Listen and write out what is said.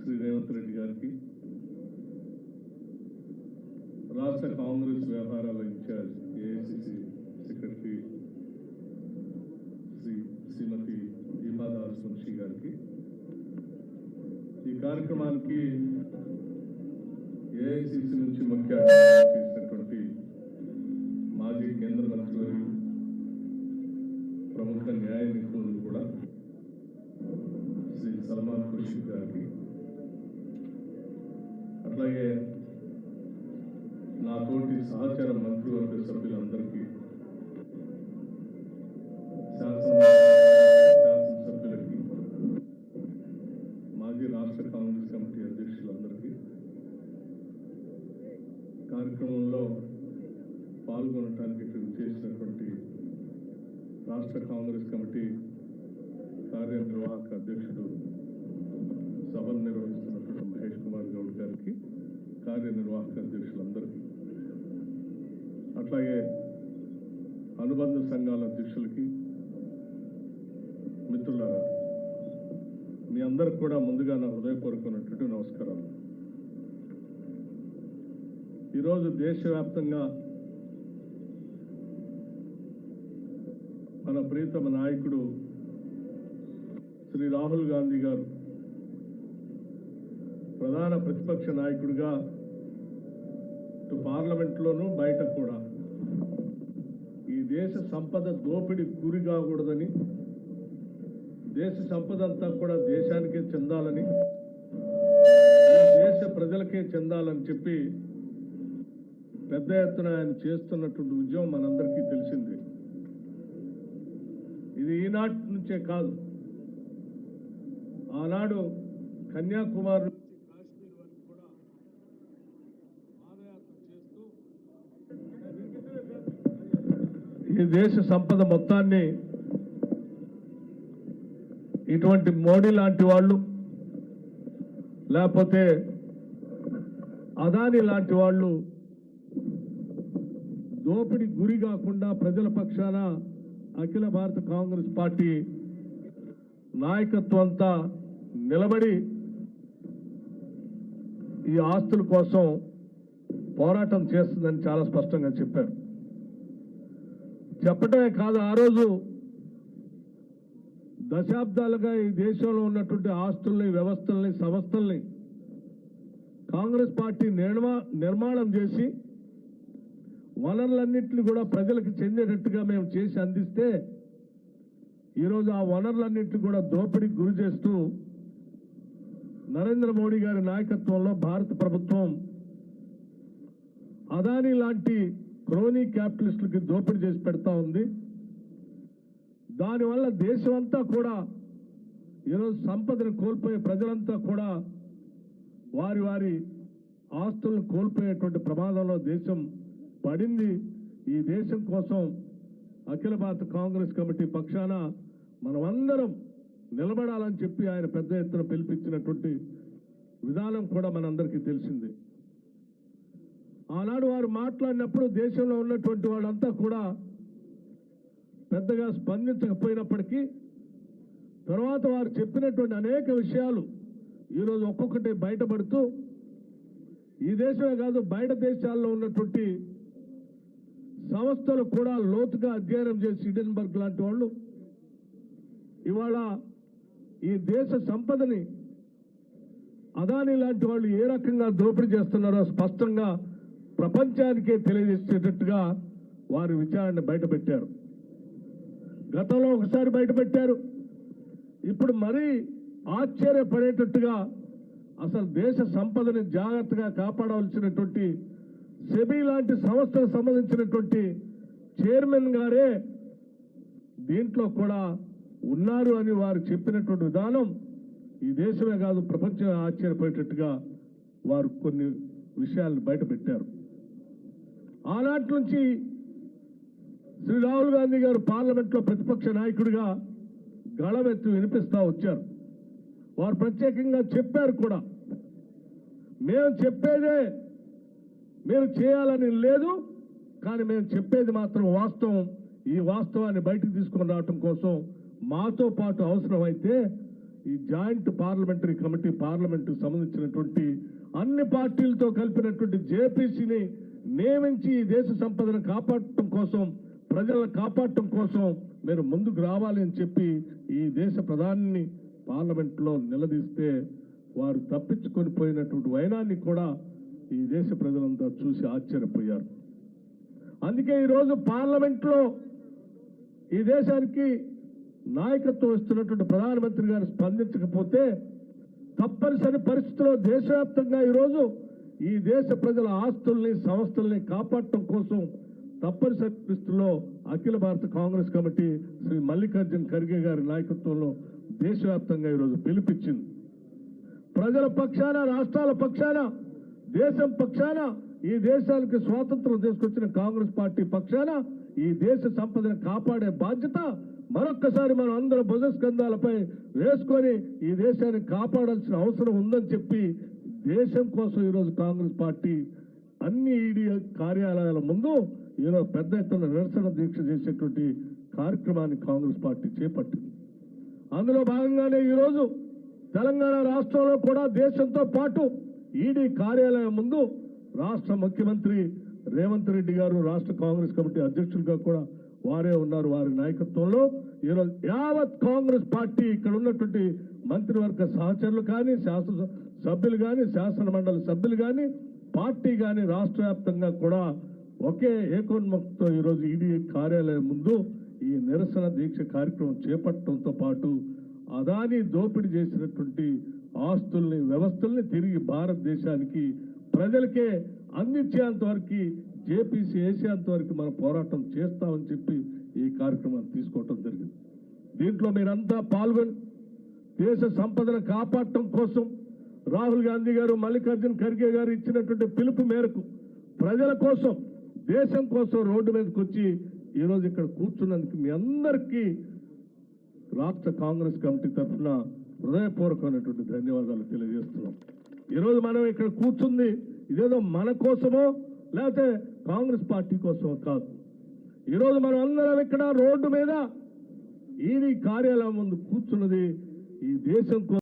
శ్రీ రేవంత్ రెడ్డి గారికి, రాష్ట్ర కాంగ్రెస్ వ్యవహారాల ఇన్ఛార్జ్ ఏఐసిసి సెక్రటరీ శ్రీమతి దీపాదాస్ మున్షి గారికి, ఈ కార్యక్రమానికి ఏఐసిసి నుంచి ముఖ్య అతిథిగా చేసినటువంటి మాజీ కేంద్ర మంత్రివర్యులు, ప్రముఖ న్యాయ నిపుణులు కూడా శ్రీ సల్మాన్ ఖుర్షీద్ గారికి, అట్లాగే నాతోటి సహచర మంత్రివర్గ సభ్యులందరికీ, శాసనసభ్యులకి, మాజీ రాష్ట్ర కాంగ్రెస్ కమిటీ అధ్యక్షులందరికీ, కార్యక్రమంలో పాల్గొనడానికి చేసినటువంటి రాష్ట్ర కాంగ్రెస్ కమిటీ కార్యనిర్వాహక అధ్యక్షుడు, సభను నిర్వహిస్తున్నటువంటి మహేష్ కుమార్ గౌడ్ గారికి, కార్యనిర్వాహక అధ్యక్షులందరికీ, అట్లాగే అనుబంధ సంఘాల అధ్యక్షులకి, మిత్రులారా, మీ అందరికి కూడా ముందుగా నా హృదయపూర్వకమైనటువంటి నమస్కారాలు. ఈరోజు దేశవ్యాప్తంగా మన ప్రీతమ నాయకుడు శ్రీ రాహుల్ గాంధీ గారు ప్రధాన ప్రతిపక్ష నాయకుడిగా ఇటు పార్లమెంట్లోనూ బయట కూడా ఈ దేశ సంపద దోపిడీ గురి కాకూడదని, దేశ సంపద అంతా కూడా దేశానికే చెందాలని, దేశ ప్రజలకే చెందాలని చెప్పి పెద్ద ఎత్తున ఆయన చేస్తున్నటువంటి ఉద్యమం మనందరికీ తెలిసిందే. ఇది ఈనాటి నుంచే కాదు, ఆనాడు కన్యాకుమారి నుంచి కాశ్మీర్ వరకు కూడా పాదయాత్ర చేస్తూ ఈ దేశ సంపద మొత్తాన్ని ఇటువంటి మోడీ లాంటి వాళ్ళు, లేకపోతే అదానీ లాంటి వాళ్ళు దోపిడీ గురి కాకుండా ప్రజల పక్షాన అఖిల భారత కాంగ్రెస్ పార్టీ నాయకత్వం అంతా నిలబడి ఈ ఆస్తుల కోసం పోరాటం చేస్తుందని చాలా స్పష్టంగా చెప్పారు. చెప్పటమే కాదు, ఆ రోజు దశాబ్దాలుగా ఈ దేశంలో ఉన్నటువంటి ఆస్తుల్ని, వ్యవస్థల్ని, సంస్థల్ని కాంగ్రెస్ పార్టీ నిర్మాణం చేసి వనరులన్నింటినీ కూడా ప్రజలకు చెందేటట్టుగా మేము చేసి అందిస్తే, ఈరోజు ఆ వనరులన్నింటినీ కూడా దోపిడీకి గురి చేస్తూ నరేంద్ర మోడీ గారి నాయకత్వంలో భారత ప్రభుత్వం అదానీ లాంటి క్రోనీ క్యాపిటలిస్టులకి దోపిడీ చేసి పెడతా ఉంది. దానివల్ల దేశం అంతా కూడా ఈరోజు సంపదను కోల్పోయే ప్రజలంతా కూడా వారి వారి ఆస్తులను కోల్పోయేటువంటి ప్రమాదంలో దేశం పడింది. ఈ దేశం కోసం అఖిల భారత కాంగ్రెస్ కమిటీ పక్షాన మనమందరం నిలబడాలని చెప్పి ఆయన పెద్ద ఎత్తున పిలిపించినటువంటి విధానం కూడా మనందరికీ తెలిసిందే. ఆనాడు వారు మాట్లాడినప్పుడు దేశంలో ఉన్నటువంటి వాళ్ళంతా కూడా పెద్దగా స్పందించకపోయినప్పటికీ తర్వాత వారు చెప్పినటువంటి అనేక విషయాలు ఈరోజు ఒక్కొక్కటి బయటపడుతూ ఈ దేశమే కాదు బయట దేశాల్లో ఉన్నటువంటి సంస్థలు కూడా లోతుగా అధ్యయనం చేసి హిడెన్బర్గ్ లాంటి వాళ్ళు ఇవాళ ఈ దేశ సంపదని అదానీ లాంటి వాళ్ళు ఏ రకంగా దోపిడీ చేస్తున్నారో స్పష్టంగా ప్రపంచానికే తెలియజేసేటట్టుగా వారి విచారణ బయటపెట్టారు. గతంలో ఒకసారి బయటపెట్టారు, ఇప్పుడు మరీ ఆశ్చర్యపడేటట్టుగా అసలు దేశ సంపదని జాగ్రత్తగా కాపాడవలసినటువంటి సెబీ లాంటి సంస్థలకు సంబంధించినటువంటి చైర్మన్ గారే దీంట్లో కూడా ఉన్నారు అని వారు చెప్పినటువంటి విధానం ఈ దేశమే కాదు ప్రపంచం ఆశ్చర్యపోయేటట్టుగా వారు కొన్ని విషయాలను బయటపెట్టారు. ఆనాటి నుంచి శ్రీ రాహుల్ గాంధీ గారు పార్లమెంట్లో ప్రతిపక్ష నాయకుడిగా గళమెత్తి వినిపిస్తూ వచ్చారు. వారు ప్రత్యేకంగా చెప్పారు కూడా, మేము చెప్పేదే మీరు చేయాలని లేదు, కానీ మేము చెప్పేది మాత్రం వాస్తవం. ఈ వాస్తవాన్ని బయటకు తీసుకొని రావటం కోసం మాతో పాటు అవసరమైతే ఈ జాయింట్ పార్లమెంటరీ కమిటీ పార్లమెంటుకు సంబంధించినటువంటి అన్ని పార్టీలతో కలిపినటువంటి జేపీసీని నియమించి ఈ దేశ సంపదను కాపాడటం కోసం, ప్రజలను కాపాడటం కోసం మీరు ముందుకు రావాలి అని చెప్పి ఈ దేశ ప్రధాని పార్లమెంట్లో నిలదీస్తే వారు తప్పించుకొని పోయినటువంటి వైనాన్ని కూడా ఈ దేశ ప్రజలంతా చూసి ఆశ్చర్యపోయారు. అందుకే ఈరోజు పార్లమెంట్లో ఈ దేశానికి నాయకత్వం ఇస్తున్నటువంటి ప్రధానమంత్రి గారు స్పందించకపోతే తప్పనిసరి పరిస్థితుల్లో దేశవ్యాప్తంగా ఈరోజు ఈ దేశ ప్రజల ఆస్తుల్ని, సంస్థల్ని కాపాడటం కోసం తప్పనిసరి పరిస్థితుల్లో అఖిల భారత కాంగ్రెస్ కమిటీ శ్రీ మల్లికార్జున ఖర్గే గారి నాయకత్వంలో దేశవ్యాప్తంగా ఈరోజు పిలుపిచ్చింది. ప్రజల పక్షాన, రాష్ట్రాల పక్షాన, దేశం పక్షాన, ఈ దేశానికి స్వాతంత్రం తీసుకొచ్చిన కాంగ్రెస్ పార్టీ పక్షాన ఈ దేశ సంపదను కాపాడే బాధ్యత మరొక్కసారి మనం అందరం భుజస్కంధాలపై వేసుకొని ఈ దేశాన్ని కాపాడాల్సిన అవసరం ఉందని చెప్పి దేశం కోసం ఈరోజు కాంగ్రెస్ పార్టీ అన్ని ఈడీ కార్యాలయాల ముందు ఈరోజు పెద్ద ఎత్తున నిరసన దీక్ష చేసేటువంటి కార్యక్రమాన్ని కాంగ్రెస్ పార్టీ చేపట్టింది. అందులో భాగంగానే ఈరోజు తెలంగాణ రాష్ట్రంలో కూడా దేశంతో పాటు ఈడీ కార్యాలయం ముందు రాష్ట్ర ముఖ్యమంత్రి రేవంత్ రెడ్డి గారు, రాష్ట్ర కాంగ్రెస్ కమిటీ అధ్యక్షులుగా కూడా వారే ఉన్నారు. వారి నాయకత్వంలో ఈరోజు యావత్ కాంగ్రెస్ పార్టీ ఇక్కడ ఉన్నటువంటి మంత్రివర్గ సహచరులు కానీ, శాసన సభ్యులు కానీ, శాసన మండలి సభ్యులు కానీ, పార్టీ కానీ రాష్ట్ర వ్యాప్తంగా కూడా ఒకే ఏకోన్ముఖంతో ఈరోజు ఈడీ కార్యాలయం ముందు ఈ నిరసన దీక్ష కార్యక్రమం చేపట్టడంతో పాటు అదానీ దోపిడీ చేసినటువంటి ఆస్తుల్ని, వ్యవస్థల్ని తిరిగి భారతదేశానికి ప్రజలకే అందించేంత వరకు, జేపీసీ వేసేంత వరకు మనం పోరాటం చేస్తామని చెప్పి ఈ కార్యక్రమాన్ని తీసుకోవటం జరిగింది. దీంట్లో మీరంతా పాల్గొని దేశ సంపదను కాపాడటం కోసం రాహుల్ గాంధీ గారు, మల్లికార్జున ఖర్గే గారు ఇచ్చినటువంటి పిలుపు మేరకు ప్రజల కోసం, దేశం కోసం రోడ్డు మీదకి వచ్చి ఈరోజు ఇక్కడ కూర్చున్నందుకు మీ అందరికీ రాష్ట్ర కాంగ్రెస్ కమిటీ తరఫున హృదయపూర్వకమైనటువంటి ధన్యవాదాలు తెలియజేస్తున్నాం. ఈరోజు మనం ఇక్కడ కూర్చుంది ఇదేదో మన కోసమో లేకపోతే కాంగ్రెస్ పార్టీ కోసమో కాదు. ఈరోజు మనం అందరం ఇక్కడ రోడ్డు మీద ఈడీ కార్యాలయం ముందు కూర్చున్నది ఈ దేశం